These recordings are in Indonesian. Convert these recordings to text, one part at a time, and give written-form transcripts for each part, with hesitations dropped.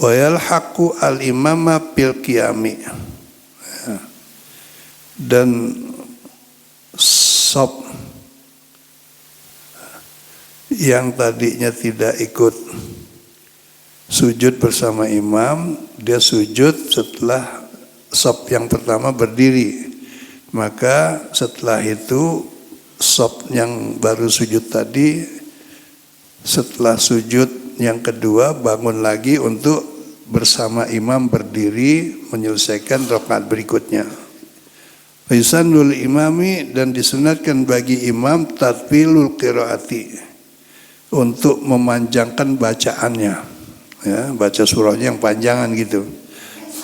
wa yalhaqu al-imama bil qiyami, dan shaf yang tadinya tidak ikut sujud bersama imam, dia sujud setelah shaf yang pertama berdiri, maka setelah itu shaf yang baru sujud tadi setelah sujud yang kedua bangun lagi untuk bersama imam berdiri menyelesaikan rakaat berikutnya. Faisannul imami, dan disunatkan bagi imam tatwilul qiraati, untuk memanjangkan bacaannya, ya, baca surahnya yang panjangan gitu.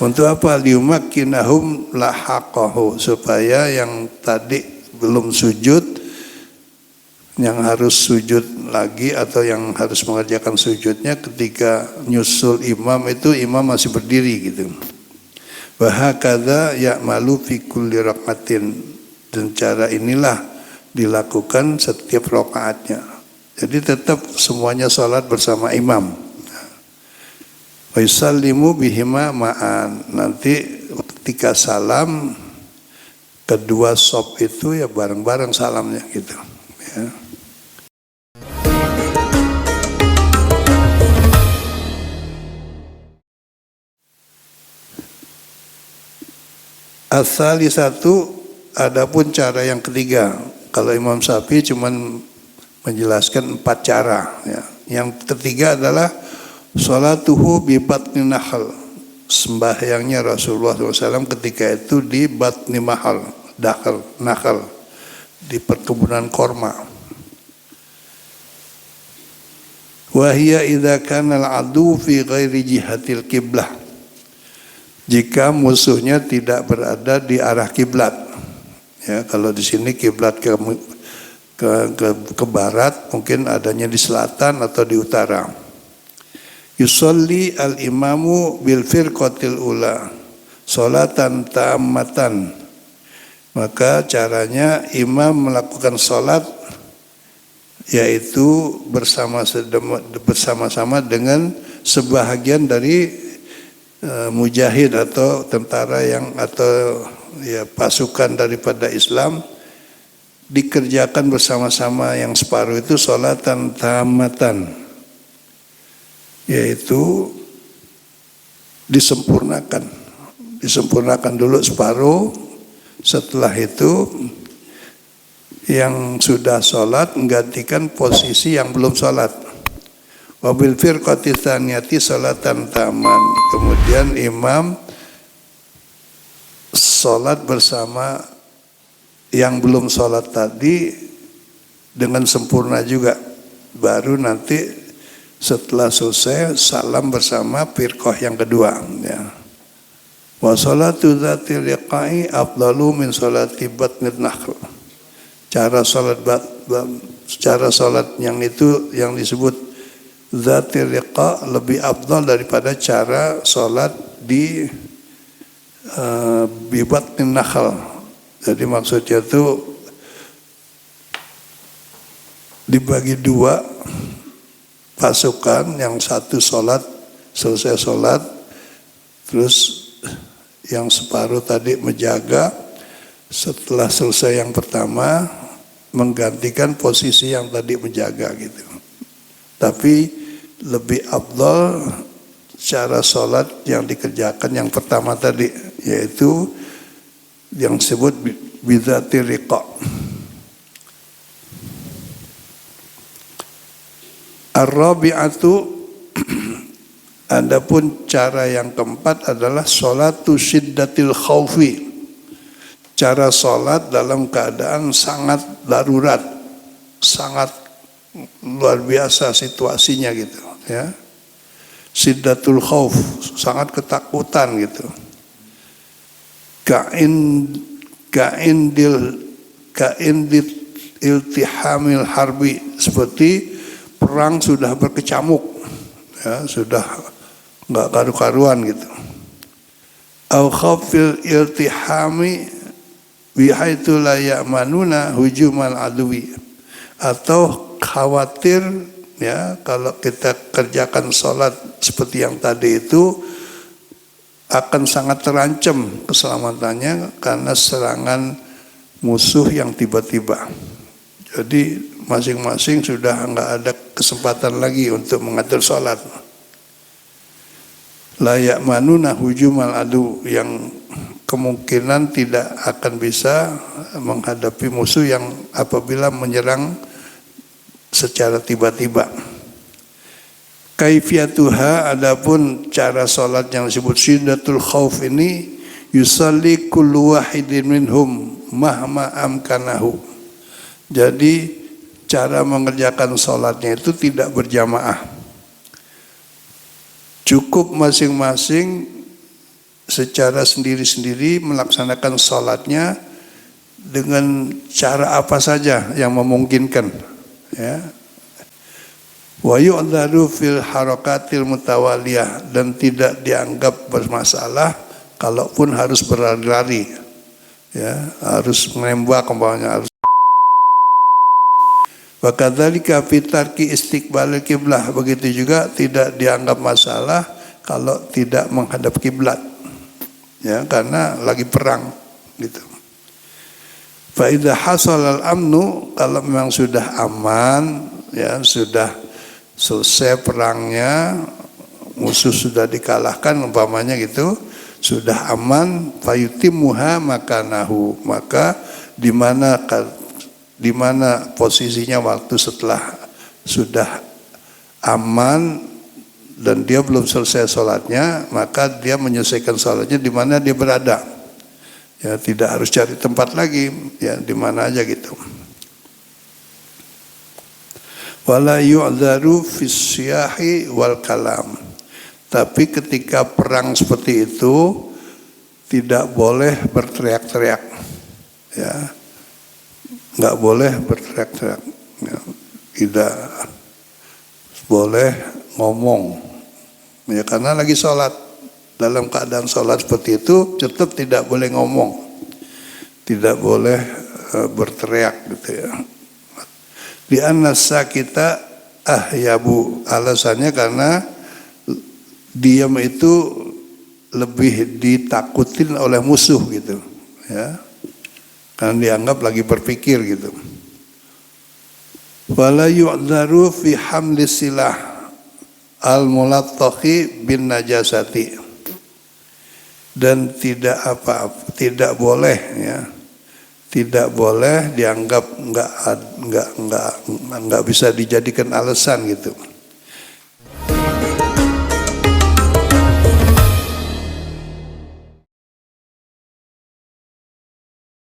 Untuk apa? Liumakkinahum lahaqahu, supaya yang tadi belum sujud, yang harus sujud lagi atau yang harus mengerjakan sujudnya ketika nyusul imam itu imam masih berdiri gitu. Wa hakadza ya'malu fi kulli rakaatin, dan cara inilah dilakukan setiap rakaatnya. Jadi tetap semuanya salat bersama imam. Wa yusallimu bihima ma'an, nanti ketika salam kedua shaf itu ya bareng-bareng salamnya gitu ya. As-salisatu, adapun cara yang ketiga. Kalau Imam Syafi'i cuman menjelaskan 4 cara ya. Yang ketiga adalah sholatuhu bi batni nahl, sembahyangnya Rasulullah SAW ketika itu di batni mahal, nahl, di perkebunan korma. Wahia idza kana al-adu fi ghairi jihatil qiblah, jika musuhnya tidak berada di arah kiblat. Ya, kalau di sini kiblat ke barat, mungkin adanya di selatan atau di utara. Yusolli al-imamu bil firqatil ula sholatan tammatan, maka caranya imam melakukan sholat yaitu bersama-sama dengan sebahagian dari mujahid atau tentara yang atau ya pasukan daripada Islam, dikerjakan bersama-sama. Yang separuh itu sholatan tamatan, yaitu disempurnakan dulu separuh, setelah itu yang sudah sholat menggantikan posisi yang belum sholat. Wabil firqati tsaniyati sholatan taman, kemudian imam sholat bersama yang belum sholat tadi dengan sempurna juga, baru nanti setelah selesai salam bersama firqah yang kedua ya. Wa sholatu dzati liqa'i afdalu min sholati batnil nahl, cara sholat yang itu yang disebut Zatir liqa lebih afdal daripada cara sholat di bibatnin nakhal. Jadi maksudnya itu dibagi 2 pasukan, yang satu sholat, selesai sholat, terus yang separuh tadi menjaga, setelah selesai yang pertama menggantikan posisi yang tadi menjaga gitu. Tapi lebih afdal cara sholat yang dikerjakan yang pertama tadi, yaitu yang disebut bidzati riqa. Ar-rabi'atu, adapun cara yang keempat adalah sholatu syiddatil khaufi, cara sholat dalam keadaan sangat darurat, sangat luar biasa situasinya gitu ya. Syiddatul khauf, sangat ketakutan gitu. Ka'indil iltihamil harbi, seperti perang sudah berkecamuk ya, sudah enggak karu-karuan gitu. Au khafil iltihami bihaitsu la ya'manuna hujumal adwi, atau khawatir ya, kalau kita kerjakan sholat seperti yang tadi itu akan sangat terancam keselamatannya karena serangan musuh yang tiba-tiba. Jadi masing-masing sudah nggak ada kesempatan lagi untuk mengatur sholat. Layak manuna hujumal adu, yang kemungkinan tidak akan bisa menghadapi musuh yang apabila menyerang secara tiba-tiba. Kaifiyatuha, adapun cara salat yang disebut syiddatul khauf ini, yusalli kullu wahidin minhum mahma amkanahu. Jadi cara mengerjakan salatnya itu tidak berjamaah. Cukup masing-masing secara sendiri-sendiri melaksanakan salatnya dengan cara apa saja yang memungkinkan, ya. Wa yu'dharu fil harakatil mutawaliyah, dan tidak dianggap bermasalah kalaupun harus berlari-lari, ya, harus menembak umpamanya, harus. Wa kadzalika fi tarki istiqbalil kiblah, begitu juga tidak dianggap masalah kalau tidak menghadap kiblat, ya, karena lagi perang gitu. Fa idza hasal al-amnu, kalau memang sudah aman, ya, sudah selesai perangnya, musuh sudah dikalahkan umpamanya gitu, sudah aman, fayutimmuha makanahu, maka di mana posisinya waktu setelah sudah aman dan dia belum selesai sholatnya, maka dia menyelesaikan sholatnya di mana dia berada, ya, tidak harus cari tempat lagi, ya, di mana aja gitu. Wala yu'dharu fis siyahi wal kalam, tapi ketika perang seperti itu tidak boleh berteriak-teriak, ya, nggak boleh berteriak-teriak, ya, tidak boleh ngomong, ya, karena lagi sholat. Dalam keadaan sholat seperti itu tetap tidak boleh ngomong, tidak boleh berteriak gitu, ya. Di anasa kita ahyabu, alasannya karena diam itu lebih ditakutin oleh musuh gitu, ya, karena dianggap lagi berpikir gitu. Wala yu'dharu fi hamli silah al-mulattaqi bin najasati, dan tidak boleh, ya, tidak boleh dianggap nggak bisa dijadikan alasan gitu.